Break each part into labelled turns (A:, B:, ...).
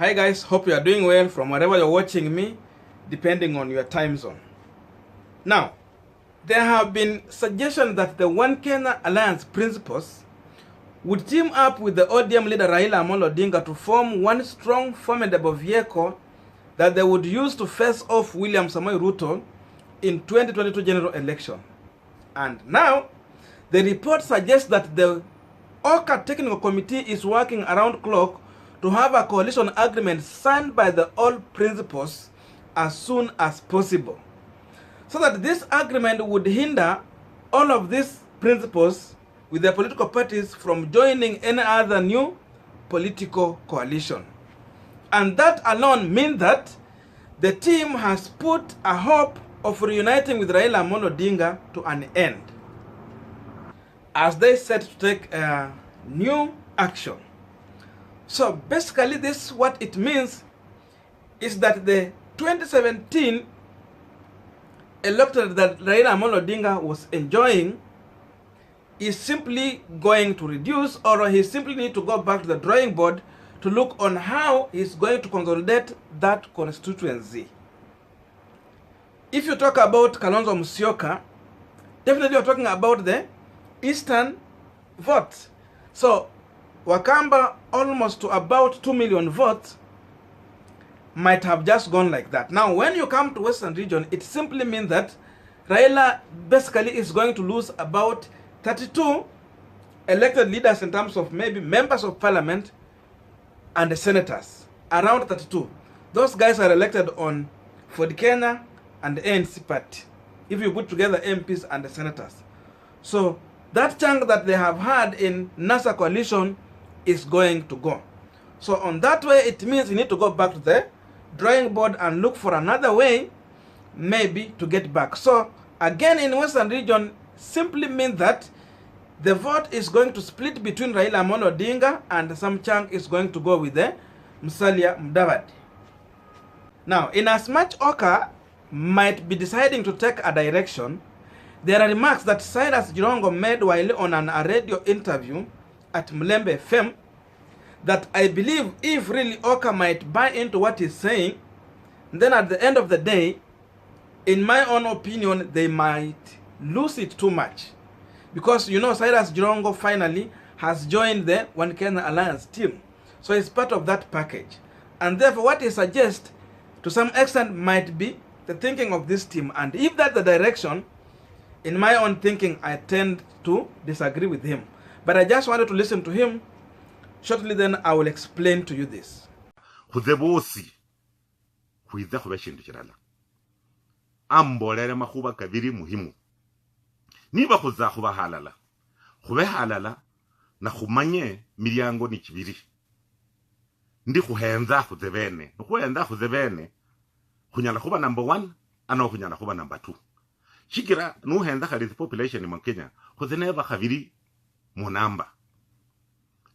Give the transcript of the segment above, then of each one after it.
A: Hi guys, hope you are doing well from wherever you're watching me, depending on your time zone. Now, there have been suggestions that the One Kenya Alliance principles would team up with the ODM leader Raila Odinga to form one strong, formidable vehicle that they would use to face off William Samoei Ruto in 2022 general election. And now, the report suggests that the OCA Technical Committee is working around clock to have a coalition agreement signed by the all principals as soon as possible, so that this agreement would hinder all of these principals with their political parties from joining any other new political coalition. And that alone means that the team has put a hope of reuniting with Raila Odinga to an end, as they set to take new action. So basically this, what it means is that the 2017 electorate that Raila Odinga was enjoying is simply going to reduce, or he simply need to go back to the drawing board to look on how he's going to consolidate that constituency. If you talk about Kalonzo Musyoka, definitely you're talking about the eastern vote. So Wakamba, almost to about 2 million votes, might have just gone like that. Now, when you come to Western region, it simply means that Raila basically is going to lose about 32 elected leaders in terms of maybe members of parliament and the senators. Around 32. Those guys are elected on Ford Kenya and the ANC party, if you put together MPs and the senators. So that chunk that they have had in NASA coalition is going to go. So on that way, it means you need to go back to the drawing board and look for another way maybe to get back. So again, in Western region simply means that the vote is going to split between Raila Odinga, and some chunk is going to go with the Musalia Mudavadi. Now, in as much OCA might be deciding to take a direction, there are remarks that Cyrus Jirongo made while on a radio interview at Mlembe FM that I believe if really OCA might buy into what he's saying, then at the end of the day, in my own opinion, they might lose it too much. Because you know, Cyrus Jirongo finally has joined the One Kenya Alliance team. So he's part of that package. And therefore what he suggests to some extent might be the thinking of this team. And if that's the direction, in my own thinking, I tend to disagree with him. But I just wanted to listen to him. Shortly then I will explain to you this.
B: Ambolere makuba kabiri muhimu. Niba kuza kuba halala. Kube halala na kumanye milyango ni kibiri. Ndi kuhenza kuzebene. Kuhenza kuzebene. Kunyala kuba number 1, ano kunyala kuba number 2. Shikira nuhenza kari population mu Kenya kuzeneva kabiri mu namba.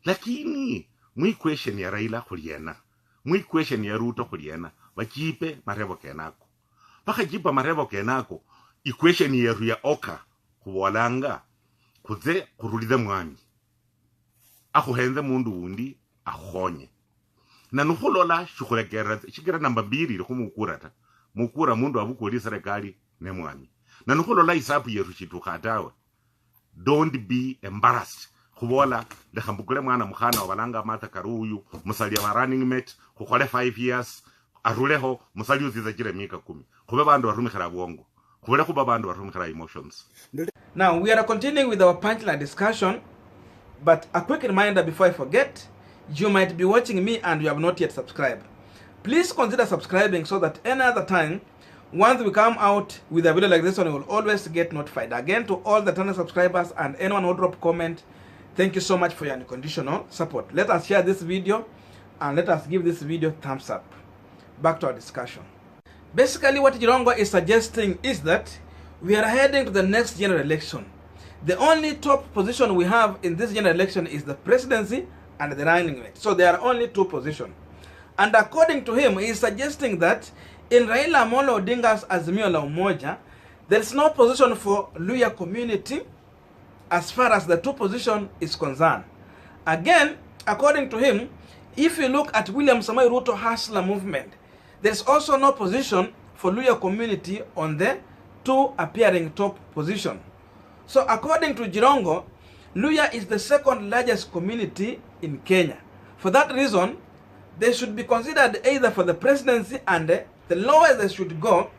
B: Lakini mwi question ya Raila kuliena. Mwi question ya Ruto kuliena. Bakipe marebo kenako. Paka jipa marebo kenako. Equation yeru ya OCA kuwalanga kuze kurulize mwami. Akuhenze mundu undi akhonye. Na nukulola shikira namba 2 kumukurata. Mukura mundu abukuri serikali ne mwami. Na nukulola isapu yeru chitukatawe. Don't be embarrassed. Kubola lekambukule mwana mukhana wabalanga mata karuyu Musalia wa running mate kukole 5 years aruleho Musalia uziza kile miaka 10 kube bandu warumikira bwongo kubele kuba bandu warumikira emotions.
A: Now we are continuing with our punchline discussion, but a quick reminder before I forget, you might be watching me and you have not yet subscribed. Please consider subscribing so that any other time once we come out with a video like this one, you will always get notified. Again, to all the channel subscribers and anyone who drop comment, thank you so much for your unconditional support. Let us share this video and let us give this video thumbs up. Back to our discussion. Basically what Jirongo is suggesting is that we are heading to the next general election. The only top position we have in this general election is the presidency and the running mate. So there are only 2 positions. And according to him, he is suggesting that in Raila Odinga's Azimio la Umoja, there is no position for Luya community as far as the 2 position is concerned. Again, according to him, if you look at William Samoei Ruto Hustler movement, there's also no position for Luya community on the two appearing top position. So according to Jirongo, Luya is the second largest community in Kenya. For that reason, they should be considered either for the presidency, and the lowest they should go,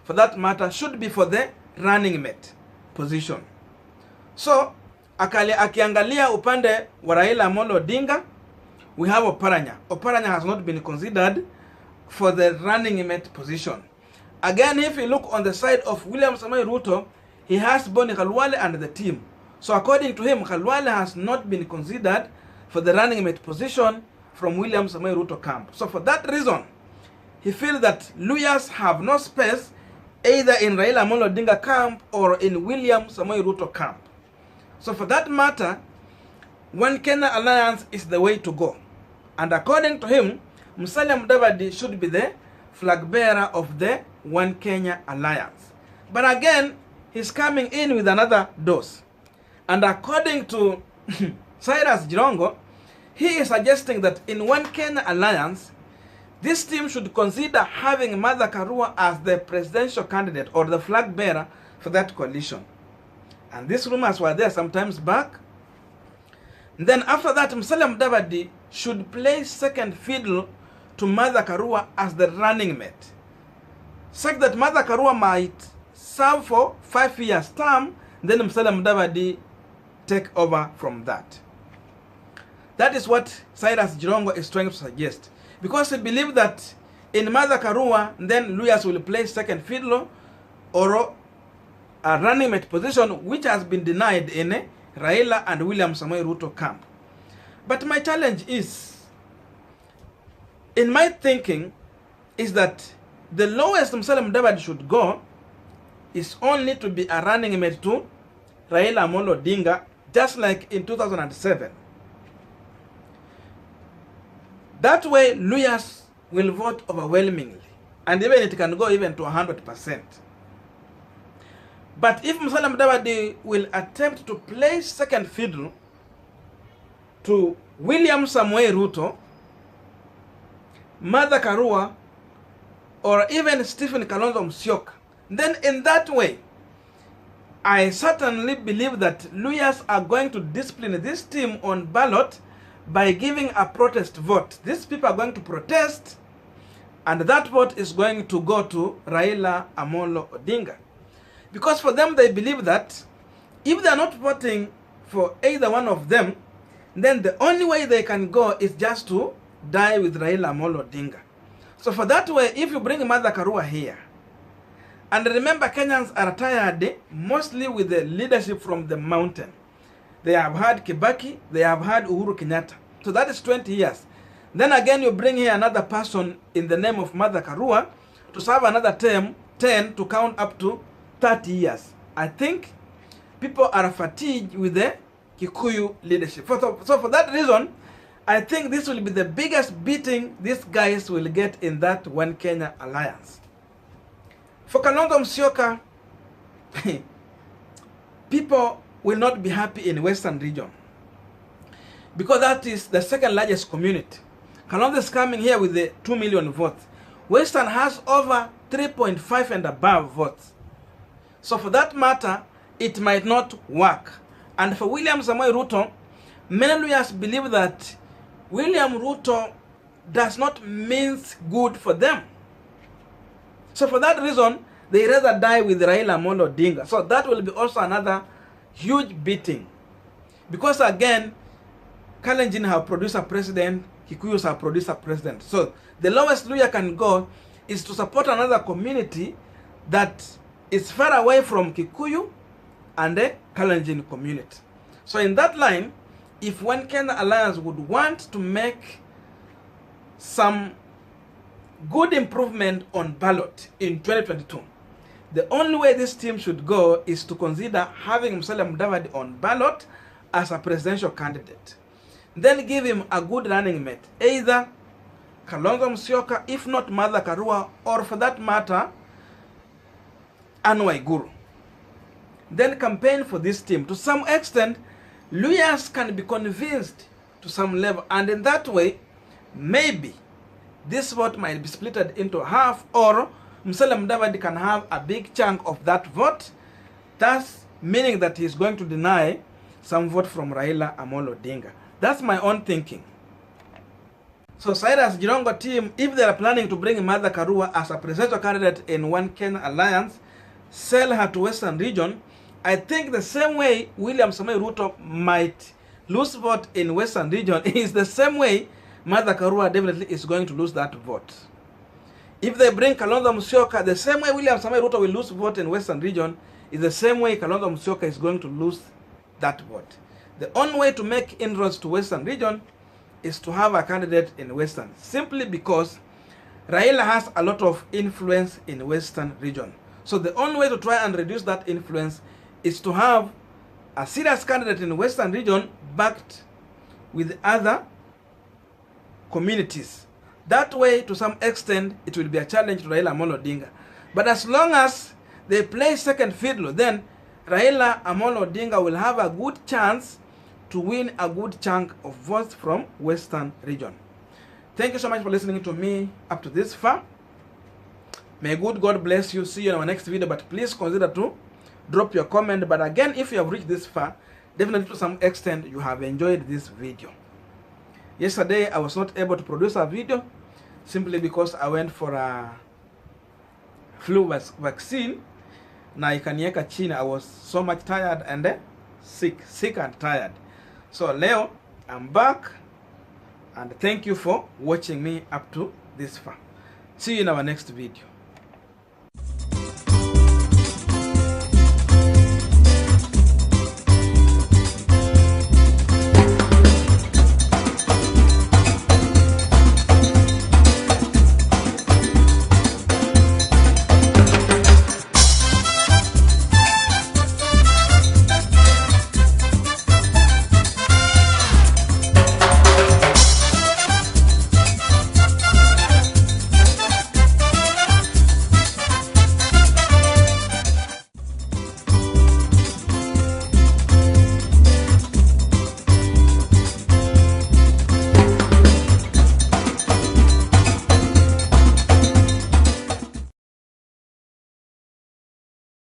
A: for that matter, should be for the running mate position. So, akiangalia upande wa Raila Amolo Odinga, we have Oparanya. Oparanya has not been considered for the running mate position. Again, if you look on the side of William Samoei Ruto, he has Boni Khalwale and the team. So according to him, Khalwale has not been considered for the running mate position from William Samoei Ruto camp. So for that reason, he feels that Luyas have no space either in Raila Amolo Odinga camp or in William Samoei Ruto camp. So for that matter, One Kenya Alliance is the way to go. And according to him, Musalia Mudavadi should be the flag bearer of the One Kenya Alliance. But again, he's coming in with another dose. And according to Cyrus Jirongo, he is suggesting that in One Kenya Alliance, this team should consider having Martha Karua as the presidential candidate or the flag bearer for that coalition. And these rumors were there sometimes back. And then after that, Musalia Mudavadi should play second fiddle to Martha Karua as the running mate, such that Martha Karua might serve for 5 years term, then Musalia Mudavadi take over from that. That is what Cyrus Jirongo is trying to suggest. Because he believes that in Martha Karua, then Luyas will play second fiddle or a running mate position, which has been denied in Raila and William Samoei Ruto camp. But my challenge is, in my thinking, is that the lowest Musalia Mudavadi should go is only to be a running mate to Raila Amolo Odinga, just like in 2007. That way, Luyas will vote overwhelmingly, and even it can go even to 100%. But if Musalia Mudavadi will attempt to play second fiddle to William Samoei Ruto, Martha Karua, or even Stephen Kalonzo Musyoka, then in that way, I certainly believe that Luyas are going to discipline this team on ballot by giving a protest vote. These people are going to protest, and that vote is going to go to Raila Amolo Odinga. Because for them, they believe that if they are not voting for either one of them, then the only way they can go is just to die with Raila Amolo Odinga. So for that way, if you bring Martha Karua here, and remember, Kenyans are tired mostly with the leadership from the mountain. They have had Kibaki, they have had Uhuru Kenyatta. So that is 20 years. Then again, you bring here another person in the name of Martha Karua to serve another term, 10 to count up to 30 years. I think people are fatigued with the Kikuyu leadership. So for that reason, I think this will be the biggest beating these guys will get in that One Kenya Alliance. For Kalonzo Musyoka, people will not be happy in Western region, because that is the second largest community. Kalonzo is coming here with the 2 million votes. Western has over 3.5 and above votes. So for that matter, it might not work. And for William Samoei Ruto, many lawyers believe that William Ruto does not mean good for them. So for that reason, they rather die with Raila Amolo Odinga. So that will be also another huge beating. Because again, Kalenjin have produced a president, Kikuyus have produced a president. So the lowest Luya can go is to support another community that is far away from Kikuyu and the Kalenjin community. So in that line, if One Kenya Alliance would want to make some good improvement on ballot in 2022, the only way this team should go is to consider having Musalia Mudavadi on ballot as a presidential candidate. Then give him a good running mate, either Kalonzo Musyoka, if not Martha Karua, or for that matter, Anne Waiguru. Then campaign for this team. To some extent, Luyas can be convinced to some level, and in that way, maybe this vote might be splitted into half, or Musalia Mudavadi can have a big chunk of that vote, thus meaning that he's going to deny some vote from Raila Odinga. That's my own thinking. So Cyrus Jirongo team, if they are planning to bring Martha Karua as a presidential candidate in One Kenya Alliance, sell her to Western region, I think the same way William Samoei Ruto might lose vote in Western region is the same way Martha Karua definitely is going to lose that vote. If they bring Kalonzo Musyoka, the same way William Samoei Ruto will lose vote in Western region is the same way Kalonzo Musyoka is going to lose that vote. The only way to make inroads to Western region is to have a candidate in Western, simply because Raila has a lot of influence in Western region. So the only way to try and reduce that influence is to have a serious candidate in Western region backed with other communities. That way, to some extent, it will be a challenge to Raila Odinga. But as long as they play second fiddle, then Raila Odinga will have a good chance to win a good chunk of votes from Western region. Thank you so much for listening to me up to this far. May good God bless you. See you in our next video, but please consider to drop your comment. But again, if you have reached this far, definitely to some extent you have enjoyed this video. Yesterday I was not able to produce a video simply because I went for a flu vaccine. Na ikanieka chini. I was so much tired and sick and tired. So Leo, I'm back, and thank you for watching me up to this far. See you in our next video.